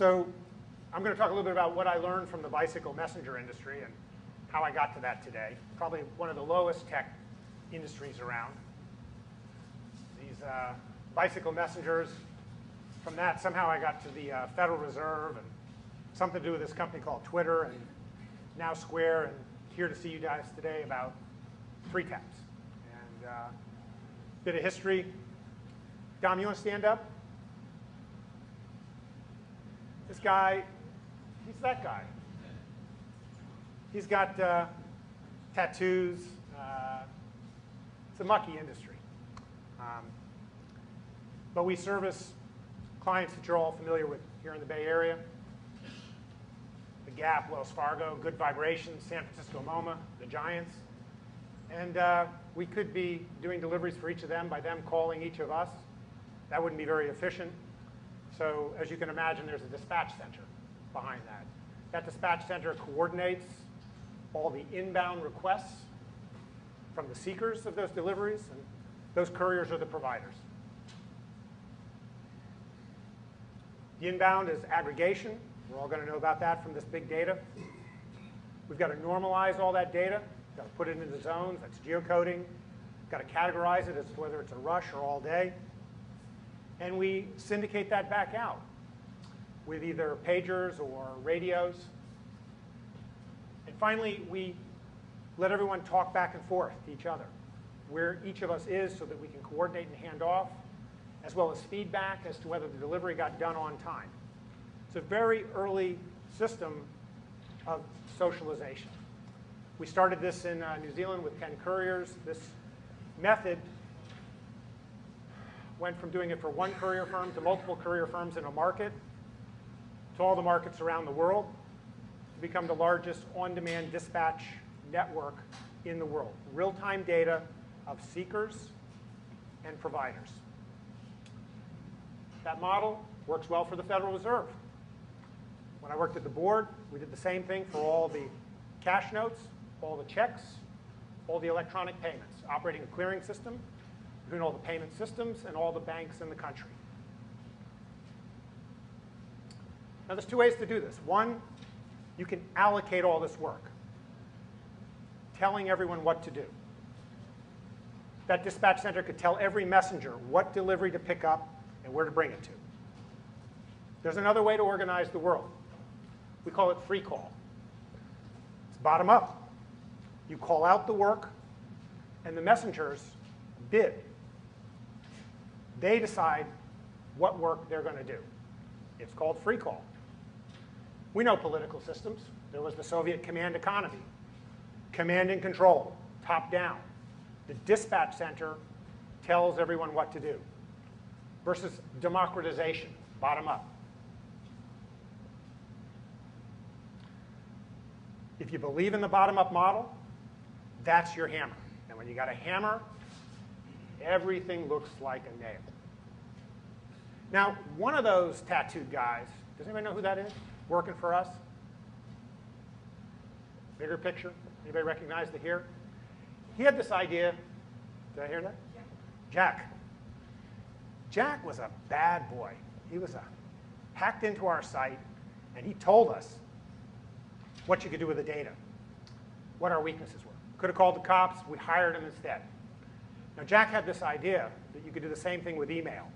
So I'm going to talk a little bit about what I learned from the bicycle messenger industry and how I got to that today. Probably one of the lowest tech industries around. These bicycle messengers, from that somehow I got to the Federal Reserve and something to do with this company called Twitter and now Square, and here to see you guys today about 3Taps. And bit of history. Dom, you want to stand up? This guy, he's that guy. He's got tattoos. It's a mucky industry. But we service clients that you're all familiar with here in the Bay Area. The Gap, Wells Fargo, Good Vibrations, San Francisco MoMA, the Giants. And we could be doing deliveries for each of them by them calling each of us. That wouldn't be very efficient. So as you can imagine, there's a dispatch center behind that. That dispatch center coordinates all the inbound requests from the seekers of those deliveries, and those couriers are the providers. The inbound is aggregation. We're all going to know about that from this big data. We've got to normalize all that data. We've got to put it into zones. That's geocoding. We've got to categorize it as to whether it's a rush or all day. And we syndicate that back out with either pagers or radios. And finally, we let everyone talk back and forth to each other, where each of us is so that we can coordinate and hand off, as well as feedback as to whether the delivery got done on time. It's a very early system of socialization. We started this in New Zealand with 10 couriers. This method went from doing it for one courier firm to multiple courier firms in a market to all the markets around the world to become the largest on-demand dispatch network in the world. Real-time data of seekers and providers. That model works well for the Federal Reserve. When I worked at the board, we did the same thing for all the cash notes, all the checks, all the electronic payments, operating a clearing system, between all the payment systems and all the banks in the country. Now there's two ways to do this. One, you can allocate all this work, telling everyone what to do. That dispatch center could tell every messenger what delivery to pick up and where to bring it to. There's another way to organize the world. We call it free call. It's bottom up. You call out the work, and the messengers bid. They decide what work they're going to do. It's called free call. We know political systems. There was the Soviet command economy. Command and control, top down. The dispatch center tells everyone what to do. Versus democratization, bottom up. If you believe in the bottom-up model, that's your hammer. And when you got a hammer, everything looks like a nail. Now, one of those tattooed guys, does anybody know who that is, working for us? Bigger picture? Anybody recognize the here? He had this idea. Did I hear that? Yeah. Jack. Jack was a bad boy. He was hacked into our site, and he told us what you could do with the data, what our weaknesses were. Could have called the cops. We hired him instead. Now, Jack had this idea that you could do the same thing with email.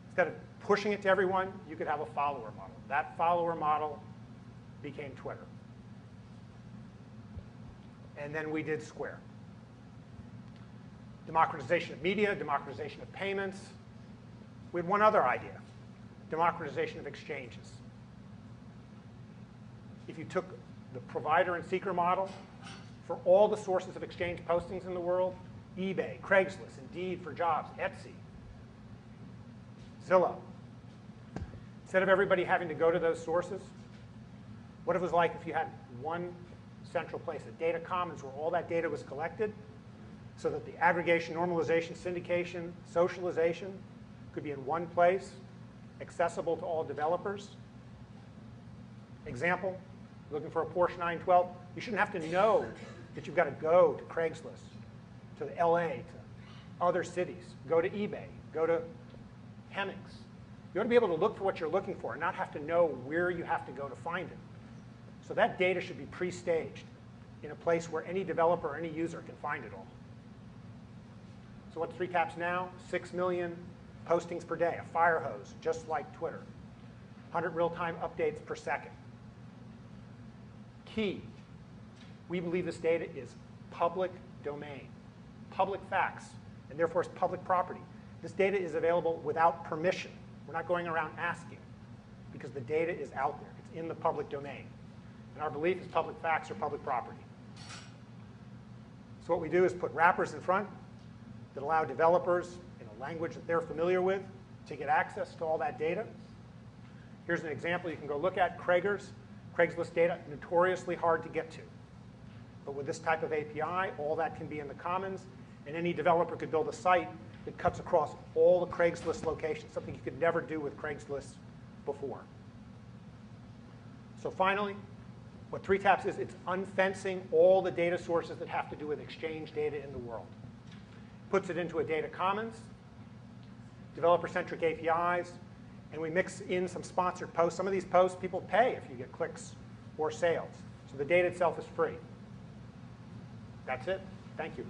Instead of pushing it to everyone, you could have a follower model. That follower model became Twitter. And then we did Square. Democratization of media, democratization of payments. We had one other idea, democratization of exchanges. If you took the provider and seeker model for all the sources of exchange postings in the world, eBay, Craigslist, Indeed for Jobs, Etsy, Zillow, instead of everybody having to go to those sources, what if it was like if you had one central place, a data commons where all that data was collected so that the aggregation, normalization, syndication, socialization could be in one place, accessible to all developers. Example, looking for a Porsche 912, you shouldn't have to know that you've got to go to Craigslist, to LA, to other cities, go to eBay, go to Hemmings. You ought to be able to look for what you're looking for and not have to know where you have to go to find it. So that data should be pre-staged in a place where any developer or any user can find it all. So what's 3Taps now? 6 million postings per day, a fire hose, just like Twitter. 100 real-time updates per second. Key, we believe this data is public domain, public facts, and therefore it's public property. This data is available without permission. We're not going around asking because the data is out there. It's in the public domain. And our belief is public facts are public property. So what we do is put wrappers in front that allow developers in a language that they're familiar with to get access to all that data. Here's an example you can go look at, Craigslist data, notoriously hard to get to. But with this type of API, all that can be in the commons, and any developer could build a site that cuts across all the Craigslist locations, something you could never do with Craigslist before. So finally, what 3Taps is, it's unfencing all the data sources that have to do with exchange data in the world. Puts it into a data commons, developer-centric APIs, and we mix in some sponsored posts. Some of these posts people pay if you get clicks or sales. So the data itself is free. That's it. Thank you.